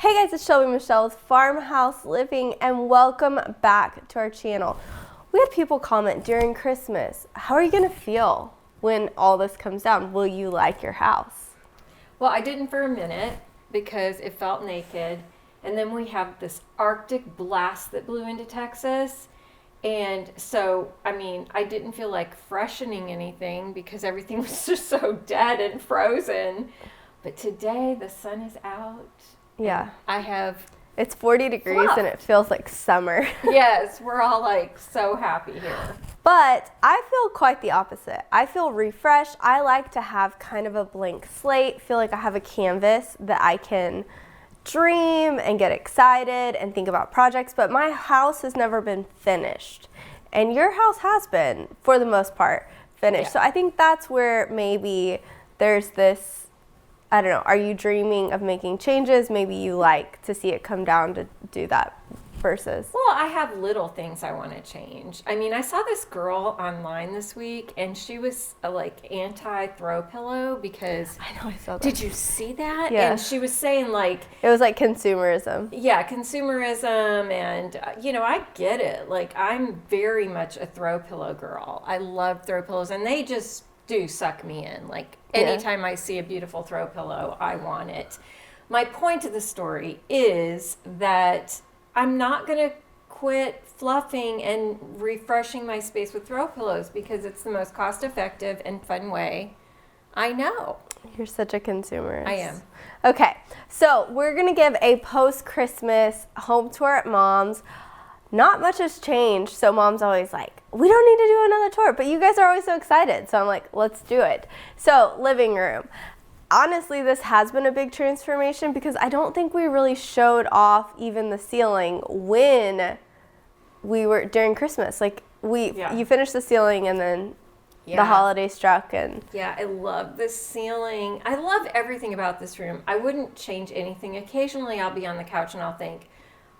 Hey guys, it's Shelby Michelle with Farmhouse Living, and welcome back to our channel. We had people comment during Christmas, how are you going to feel when all this comes down? Will you like your house? Well, I didn't for a minute because it felt naked. And then we have this Arctic blast that blew into Texas. And so, I didn't feel like freshening anything because everything was just so dead and frozen. But today the sun is out. Yeah. It's 40 degrees fluff. And it feels like summer. Yes, we're all like so happy here. But I feel quite the opposite. I feel refreshed. I like to have kind of a blank slate, feel like I have a canvas that I can dream and get excited and think about projects, but my house has never been finished. And your house has been, for the most part, finished. Yeah. So I think that's where maybe there's this, I don't know, are you dreaming of making changes? Maybe you like to see it come down to do that versus. Well, I have little things I want to change. I saw this girl online this week and she was anti-throw pillow because I know, I saw that. Did you see that? Yeah. And she was saying it was like consumerism. Yeah, consumerism, and I get it. Like, I'm very much a throw pillow girl. I love throw pillows, and they just do suck me in. Like, anytime I see a beautiful throw pillow, I want it. My point of the story is that I'm not going to quit fluffing and refreshing my space with throw pillows because it's the most cost-effective and fun way I know. You're such a consumerist. I am. Okay, so we're going to give a post-Christmas home tour at Mom's. Not much has changed, so Mom's always like, we don't need to do another tour, but you guys are always so excited. So I'm like, let's do it. So, living room. Honestly, this has been a big transformation because I don't think we really showed off even the ceiling when we were during Christmas. You finished the ceiling and then the holiday struck. And yeah, I love this ceiling. I love everything about this room. I wouldn't change anything. Occasionally I'll be on the couch and I'll think,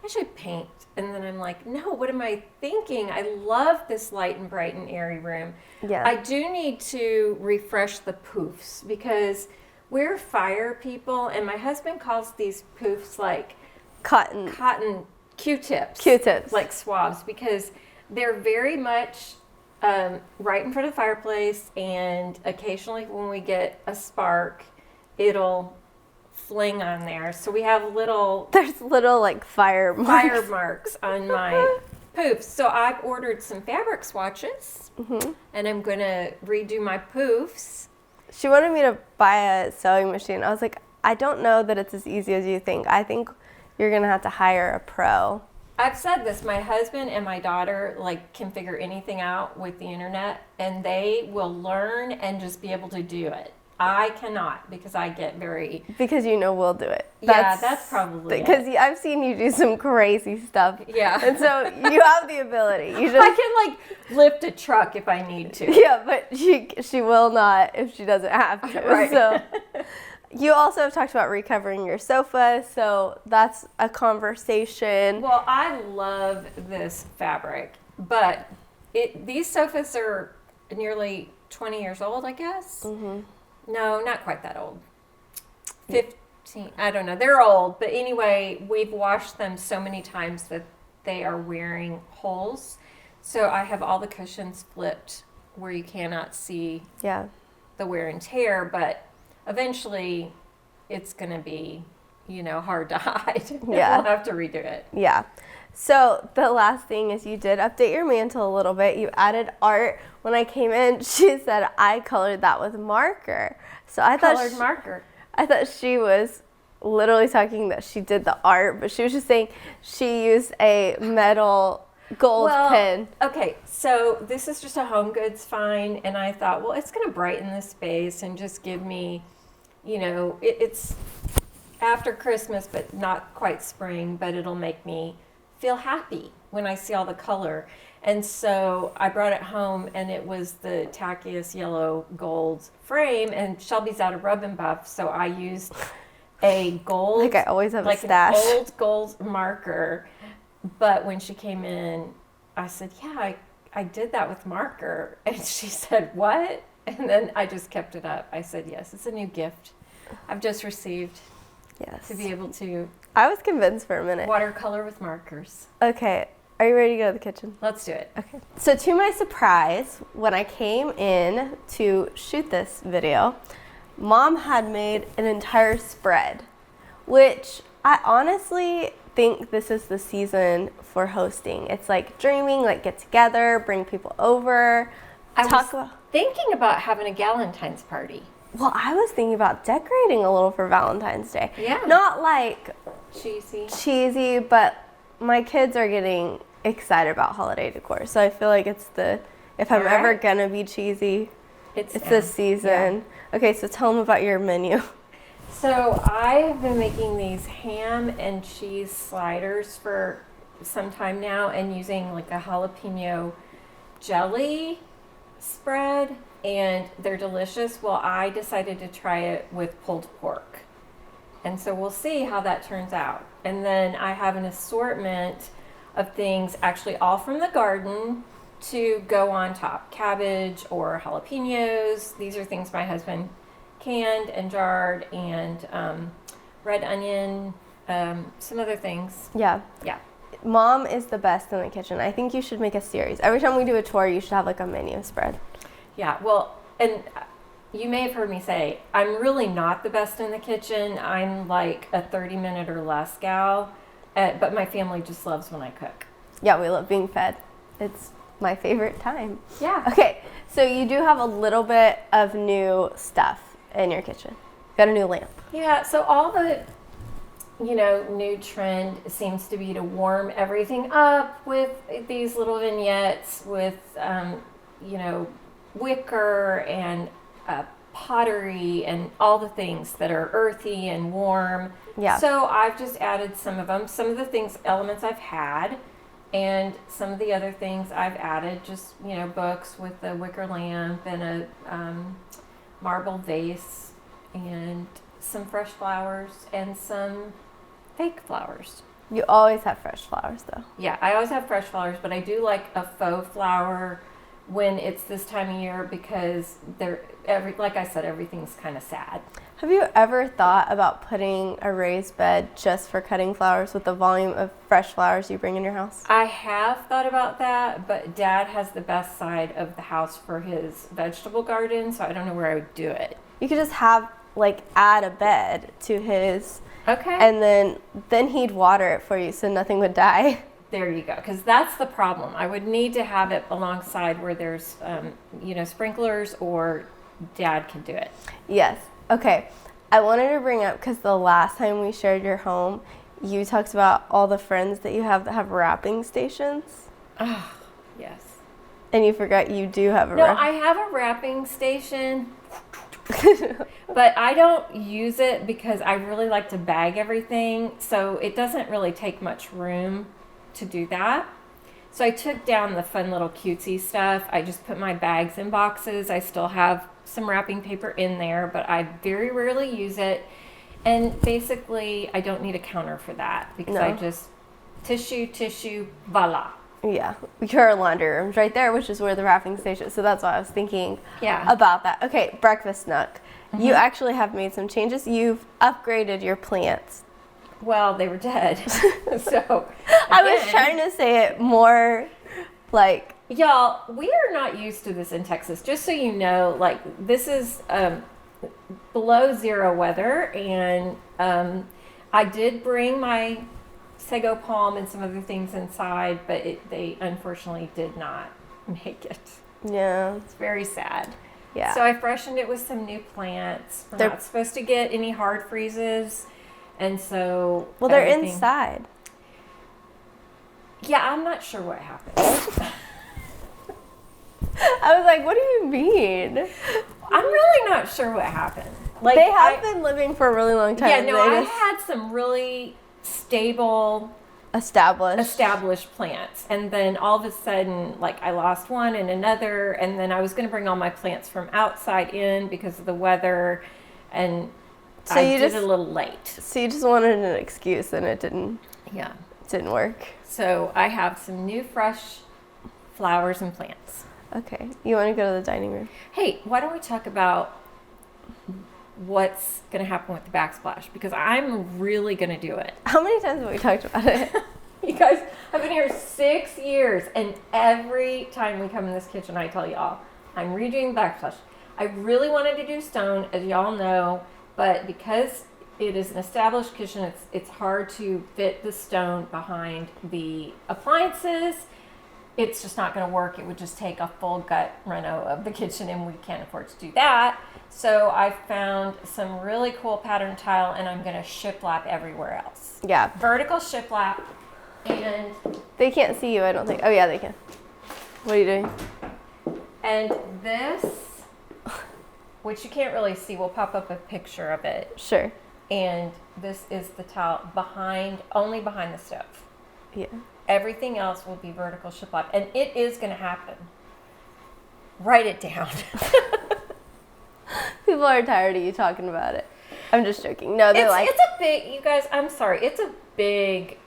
I should paint. And then I'm like, no, what am I thinking? I love this light and bright and airy room. Yeah. I do need to refresh the poofs because we're fire people, and my husband calls these poofs like cotton Q-tips. Q-tips. Like swabs, because they're very much right in front of the fireplace, and occasionally when we get a spark, it'll fling on there. So we have There's little like fire marks on my poofs. So I've ordered some fabric swatches, and I'm going to redo my poofs. She wanted me to buy a sewing machine. I was like, I don't know that it's as easy as you think. I think you're going to have to hire a pro. I've said this. My husband and my daughter can figure anything out with the internet, and they will learn and just be able to do it. I cannot because I get very... Because we'll do it. That's probably because I've seen you do some crazy stuff. Yeah. And so you have the ability. I can lift a truck if I need to. Yeah, but she will not if she doesn't have to. Right. So you also have talked about recovering your sofa, so that's a conversation. Well, I love this fabric, but these sofas are nearly 20 years old, I guess. Mm-hmm. No, not quite that old. 15, I don't know. They're old, but anyway, we've washed them so many times that they are wearing holes. So I have all the cushions flipped where you cannot see the wear and tear, but eventually it's going to be, hard to hide. Yeah. We'll have to redo it. Yeah. So the last thing is you did update your mantle a little bit. You added art. When I came in, she said I colored that with marker. So I thought marker. I thought she was literally talking that she did the art, but she was just saying she used a metal gold pen. Okay, so this is just a home goods find, and I thought, well, it's going to brighten the space and just give me, it's after Christmas, but not quite spring, but it'll make me feel happy when I see all the color. And so I brought it home, and it was the tackiest yellow gold frame, and Shelby's out of Rub and Buff, so I used a gold, like I always have a stash, an old gold marker. But when she came in, I said, yeah, I did that with marker. And she said, what? And then I just kept it up. I said, yes, it's a new gift I've just received. Yes. To be able to I was convinced for a minute. Watercolor with markers. Okay, are you ready to go to the kitchen? Let's do it. Okay. So to my surprise, when I came in to shoot this video, Mom had made an entire spread, which I honestly think this is the season for hosting. It's like dreaming, like get together, bring people over, talk about. Thinking about having a Galentine's party. Well, I was thinking about decorating a little for Valentine's Day. Yeah. Not like cheesy, but my kids are getting excited about holiday decor. So I feel like if I'm ever gonna be cheesy, it's this season. Yeah. Okay, so tell them about your menu. So I have been making these ham and cheese sliders for some time now and using like a jalapeno jelly spread, and they're delicious. Well, I decided to try it with pulled pork. And so we'll see how that turns out. And then I have an assortment of things, actually all from the garden, to go on top. Cabbage or jalapenos. These are things my husband canned and jarred, and red onion, some other things. Yeah. Mom is the best in the kitchen. I think you should make a series. Every time we do a tour, you should have like a menu spread. Yeah, well, and you may have heard me say, I'm really not the best in the kitchen. I'm like a 30-minute or less gal, but my family just loves when I cook. Yeah, we love being fed. It's my favorite time. Yeah. Okay, so you do have a little bit of new stuff in your kitchen. Got a new lamp. Yeah, so all the, new trend seems to be to warm everything up with these little vignettes with, wicker and pottery and all the things that are earthy and warm. Yeah. So I've just added some of them. Some of the elements I've had, and some of the other things I've added, just, books with a wicker lamp and a marble vase and some fresh flowers and some fake flowers. You always have fresh flowers though. Yeah, I always have fresh flowers, but I do like a faux flower when it's this time of year because like I said, everything's kind of sad. Have you ever thought about putting a raised bed just for cutting flowers with the volume of fresh flowers you bring in your house? I have thought about that, but Dad has the best side of the house for his vegetable garden, so I don't know where I would do it. You could just have, add a bed to his. Okay. And then he'd water it for you so nothing would die. There you go, because that's the problem. I would need to have it alongside where there's, sprinklers, or Dad can do it. Yes. Okay. I wanted to bring up, because the last time we shared your home, you talked about all the friends that you have that have wrapping stations. Oh, yes. And you forgot you do have a No, I have a wrapping station, but I don't use it because I really like to bag everything, so it doesn't really take much room to do that. So I took down the fun little cutesy stuff. I just put my bags in boxes. I still have some wrapping paper in there, but I very rarely use it. And basically, I don't need a counter for that because I just tissue, voila. Yeah, your laundry room's right there, which is where the wrapping station is. So that's why I was thinking about that. Okay, breakfast nook. Mm-hmm. You actually have made some changes. You've upgraded your plants. Well, they were dead. So I was trying to say it more like... Y'all, we are not used to this in Texas. Just so you know, this is below zero weather. And I did bring my sago palm and some other things inside, but they unfortunately did not make it. Yeah. It's very sad. Yeah. So I freshened it with some new plants. We're not supposed to get any hard freezes. And so... Well, they're inside. Yeah, I'm not sure what happened. I was like, what do you mean? I'm really not sure what happened. They have been living for a really long time. Yeah, no, I had some really stable... Established plants. And then all of a sudden, I lost one and another. And then I was going to bring all my plants from outside in because of the weather. And... So I did it a little late. So you just wanted an excuse and it didn't work. So I have some new fresh flowers and plants. Okay. You want to go to the dining room? Hey, why don't we talk about what's going to happen with the backsplash because I'm really going to do it. How many times have we talked about it? You guys, I've been here 6 years, and every time we come in this kitchen, I tell y'all, I'm redoing the backsplash. I really wanted to do stone, as y'all know, but because it is an established kitchen, it's hard to fit the stone behind the appliances. It's just not going to work. It would just take a full gut reno of the kitchen, and we can't afford to do that. So I found some really cool pattern tile, and I'm going to shiplap everywhere else. Yeah. Vertical shiplap, and They can't see you, I don't think. Oh, yeah, they can. What are you doing? and this, which you can't really see, we'll pop up a picture of it. Sure. And this is the tile only behind the stove. Yeah. Everything else will be vertical shiplap, and it is going to happen. Write it down. People are tired of you talking about it. I'm just joking. No, they're it's a big, you guys, I'm sorry, it's a big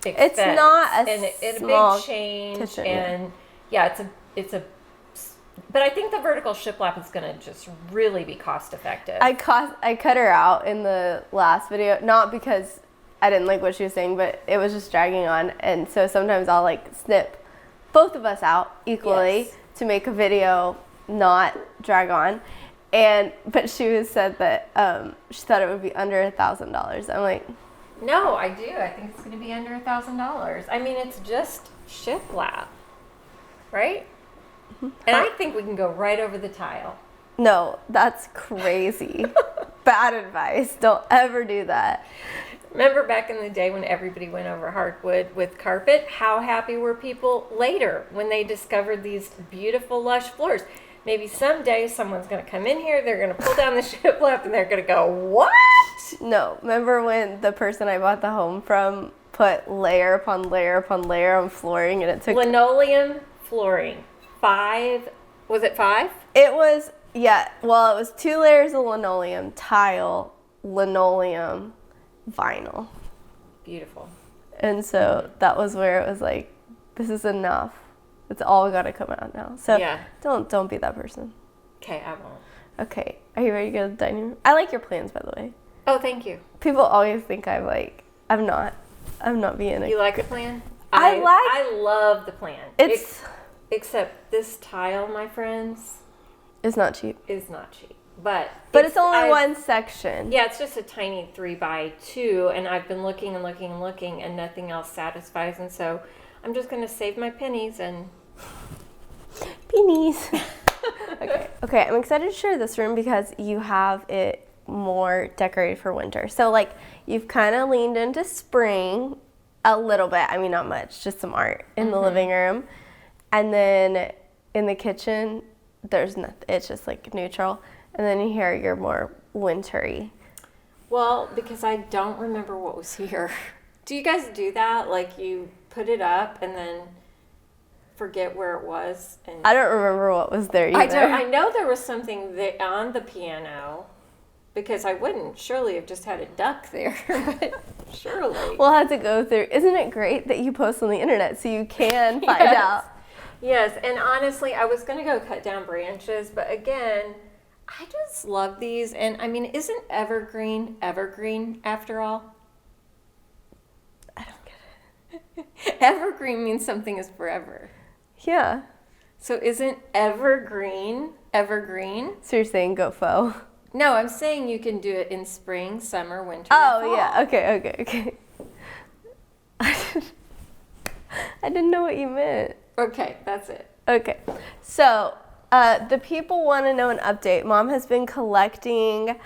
expense. It's not a and it's small a big change, kitchen, and it's a. But I think the vertical shiplap is going to just really be cost effective. I cut her out in the last video, not because I didn't like what she was saying, but it was just dragging on, and so sometimes I'll like snip both of us out equally to make a video not drag on. But she said that she thought it would be under $1,000. I'm like, no, I do. I think it's going to be under $1,000. I mean, it's just shiplap, right? And I think we can go right over the tile. no, that's crazy. Bad advice. Don't ever do that. Remember back in the day when everybody went over hardwood with carpet? How happy were people later when they discovered these beautiful lush floors? Maybe someday someone's going to come in here, they're going to pull down the shiplap, and they're going to go, what? No, remember when the person I bought the home from put layer upon layer upon layer on flooring, and it took... Linoleum flooring. 5, was it 5? It was, yeah, well, it was 2 layers of linoleum, tile, linoleum, vinyl. Beautiful. And so that was where it was like, this is enough. It's all got to come out now. So Yeah. don't be that person. Okay, I won't. Okay, are you ready to go to the dining room? I like your plans, by the way. Oh, thank you. People always think I'm not being You like the plan? I love the plan. Except this tile, my friends, It's not cheap. is not cheap. But it's only one section. Yeah, it's just a tiny 3x2, and I've been looking and looking and looking, and nothing else satisfies. And so I'm just going to save my pennies and... Pennies. Okay, I'm excited to share this room because you have it more decorated for winter. So, like, you've kind of leaned into spring a little bit. I mean, not much, just some art in the living room. And then in the kitchen, there's nothing. It's just, like, neutral. And then here, you're more wintry. Well, because I don't remember what was here. Do you guys do that? Like, you put it up and then forget where it was? And I don't remember what was there either. I know there was something there on the piano, because I wouldn't surely have just had a duck there, but surely. We'll have to go through. Isn't it great that you post on the internet so you can find out? Yes, and honestly, I was going to go cut down branches, but again, I just love these. And I mean, isn't evergreen after all? I don't get it. Evergreen means something is forever. Yeah. So isn't evergreen? So you're saying go faux? No, I'm saying you can do it in spring, summer, winter, Oh, fall. yeah. Okay. I didn't know what you meant. Okay, that's it. Okay. So, the people want to know an update. Mom has been collecting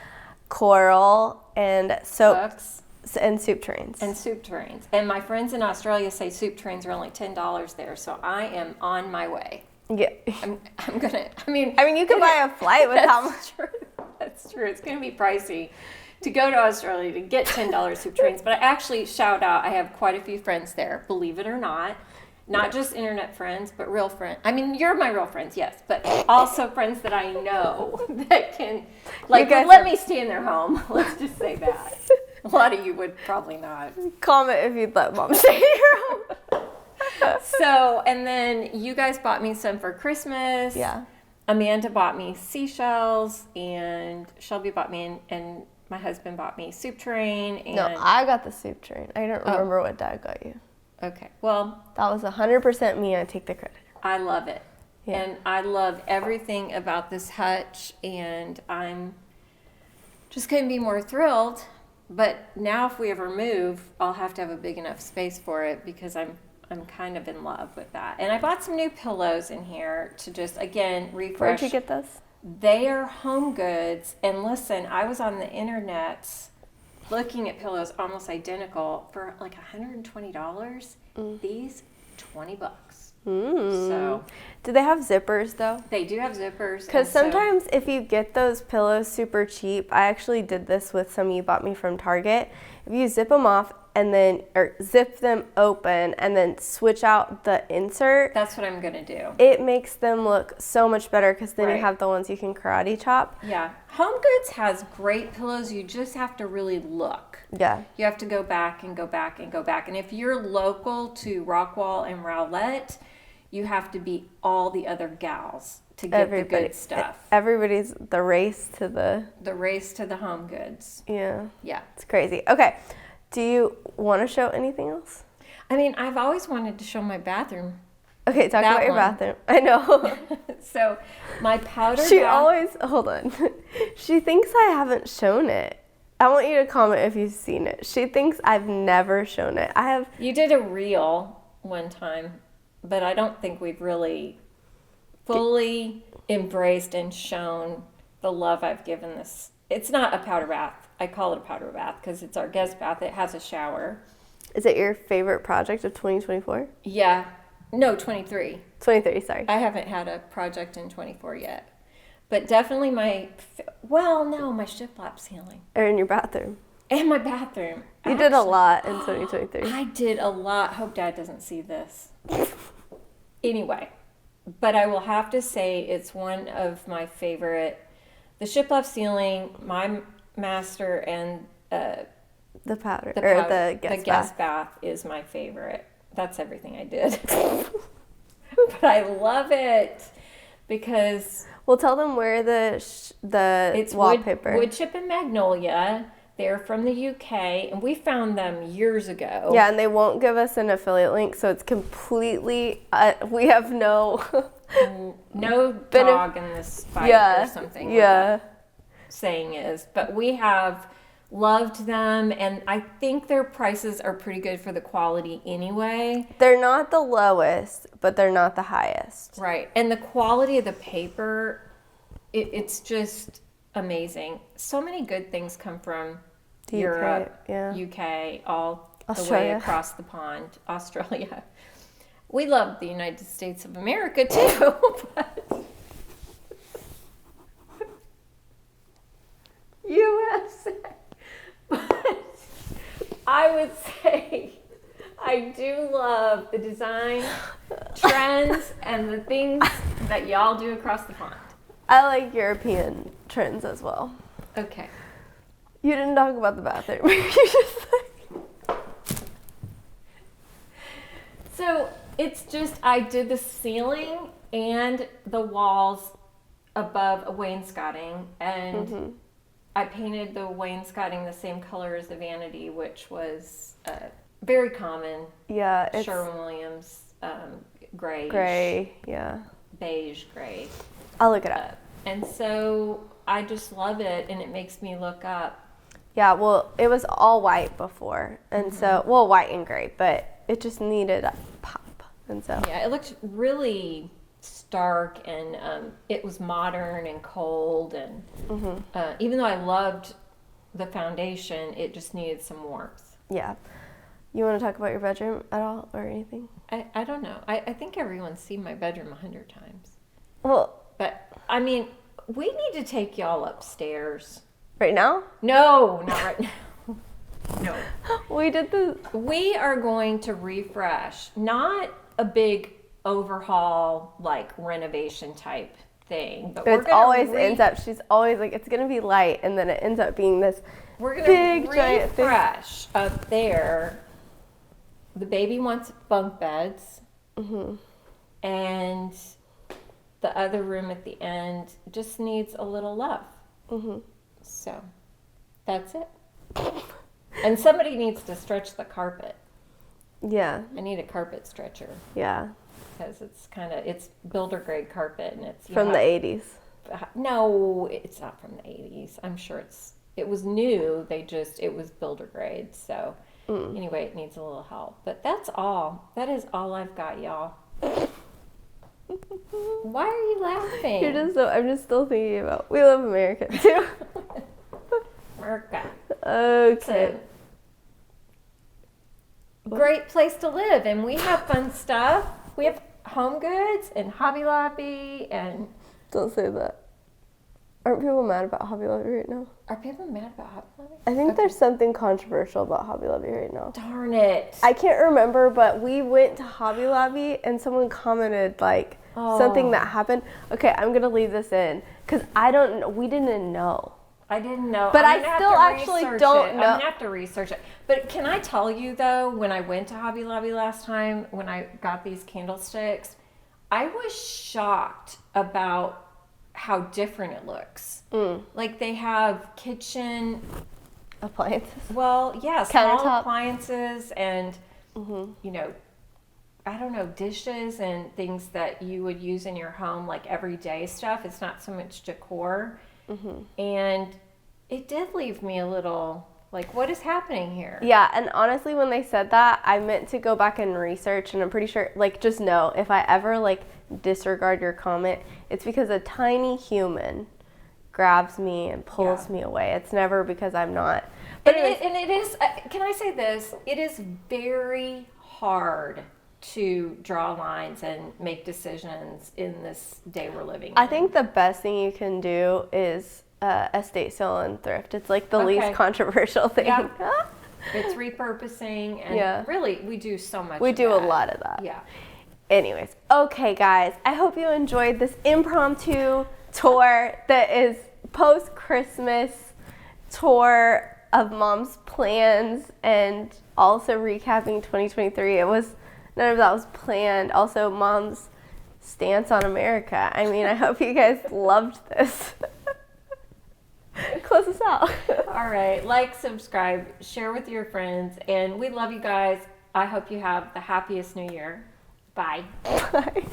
coral and soap Books and soup trains. and soup trains. And my friends in Australia say soup trains are only $10 there, so I am on my way. Yeah. I'm gonna. I mean, you could buy a flight with how much. That's true. That's true. It's gonna be pricey to go to Australia to get $10 soup trains. But I actually shout out. I have quite a few friends there. Believe it or not. Not just internet friends, but real friends. I mean, you're my real friends, yes, but also friends that I know that can, like, let me stay in their home. Let's just say that. A lot of you would probably not. Comment if you'd let Mom stay in your home. So, and then you guys bought me some for Christmas. Yeah. Amanda bought me seashells, and Shelby bought me, and my husband bought me soup train. And No, I got the soup train. I don't remember what Dad got you. Okay, well, that was 100% me. I take the credit. I love it. Yeah. And I love everything about this hutch, and I'm just couldn't be more thrilled. But now if we ever move, I'll have to have a big enough space for it, because I'm kind of in love with that. And I bought some new pillows in here to just, again, refresh. Where'd you get those? They are Home Goods. And listen, I was on the internet looking at pillows almost identical for like $120. These, $20. So, do they have zippers though? they do have zippers. Because and sometimes if you get those pillows super cheap, I actually did this with some you bought me from Target. If you zip them off and then, or zip them open and then switch out the insert, that's what I'm going to do. it makes them look so much better, because then Right. you have the ones you can karate chop. Yeah. Home Goods has great pillows. You just have to really look. Yeah. You have to go back and go back and go back. And if you're local to Rockwall and Rowlett, you have to beat all the other gals to get the good stuff. Everybody's the race to the race to the Home Goods. Yeah. Yeah. It's crazy. Okay. Do you want to show anything else? I mean, I've always wanted to show my bathroom. Okay, talk That about your one. bathroom. I know. So, my powder She bath. always, hold on. She thinks I haven't shown it. I want you to comment if you've seen it. She thinks I've never shown it. I have. You did a reel one time, but I don't think we've really fully embraced and shown the love I've given this. It's not a powder bath. I call it a powder bath because it's our guest bath. It has a shower. Is it your favorite project of 2024? Yeah. No, 23. 23, sorry. I haven't had a project in 24 yet. But definitely my shiplap ceiling. Or in your bathroom. And my bathroom. You did a lot in 2023. I did a lot. Hope Dad doesn't see this. Anyway, but I will have to say it's one of my favorite. The shiplap ceiling, my master, and The powder, or the guest bath is my favorite. That's everything I did. But I love it because Well, tell them where the it's wallpaper. wood chip and magnolia. They're from the UK, and we found them years ago. Yeah, and they won't give us an affiliate link, so it's completely. We have no. No dog in this fight or something. Yeah. Like that saying is, but we have loved them, and I think their prices are pretty good for the quality anyway. They're not the lowest, but they're not the highest. Right, and the quality of the paper, it's just amazing. So many good things come from Europe, UK, all the way across the pond, Australia. We love the United States of America too, but USA. But I would say I do love the design trends and the things that y'all do across the pond. I like European trends as well. Okay. You didn't talk about the bathroom. You just So it's just, I did the ceiling and the walls above a wainscoting, and I painted the wainscoting the same color as the vanity, which was very common. Yeah, it's Sherwin-Williams gray. gray. Yeah. Beige gray. I'll look it up. And so I just love it, and it makes me look up. Yeah, well, it was all white before, and so, well, white and gray, but it just needed a pop, and so. Yeah, it looked really stark, and it was modern and cold, and even though I loved the foundation, it just needed some warmth. Yeah. You want to talk about your bedroom at all, or anything? I don't know. I think everyone's seen my bedroom 100 times. Well, But, I mean, we need to take y'all upstairs. right now? No, not right now. No. We did the... We are going to refresh, not a big overhaul, like renovation type thing, but It always ends up, she's always like, it's going to be light, and then it ends up being this we're gonna big, giant thing. refresh up there. The baby wants bunk beds, and the other room at the end just needs a little love. Mm-hmm. So that's it. And somebody needs to stretch the carpet. Yeah. I need a carpet stretcher. Yeah. Because it's builder grade carpet, and it's From the 80s. No, it's not from the 80s. I'm sure it was new. It was builder grade. So anyway, it needs a little help. But that's all. That is all I've got, y'all. Why are you laughing? I'm just still thinking about, we love America too. America. Okay. Great place to live, and we have fun stuff. We have Home Goods and Hobby Lobby, and Don't say that. Aren't people mad about Hobby Lobby right now? are people mad about Hobby Lobby? I think there's something controversial about Hobby Lobby right now. Darn it! I can't remember, but we went to Hobby Lobby and someone commented like something that happened. Okay, I'm gonna leave this in because we didn't know. I didn't know. But I still actually don't know. I'm gonna have to research it. But can I tell you though, when I went to Hobby Lobby last time, when I got these candlesticks, I was shocked about how different it looks. Like they have kitchen Appliances. Well, yeah, small Countertop. appliances and I don't know, dishes and things that you would use in your home, like everyday stuff. It's not so much decor. And it did leave me a little like, what is happening here? Yeah, and honestly, when they said that, I meant to go back and research, and I'm pretty sure, like, just know, if I ever, like, disregard your comment, it's because a tiny human grabs me and pulls me away. It's never because I'm not. But it is, can I say this? It is very hard to draw lines and make decisions in this day we're living in. I think the best thing you can do is estate sale and thrift. It's like the least controversial thing. Yeah. It's repurposing, and really, we do so much. We of do that. a lot of that. Yeah. Anyways, okay, guys. I hope you enjoyed this impromptu tour that is post-Christmas tour of Mom's plans and also recapping 2023. None of that was planned. Also, Mom's stance on America. I mean, I hope you guys loved this. Close us out. All right. Like, subscribe, share with your friends, and we love you guys. I hope you have the happiest new year. Bye. Bye.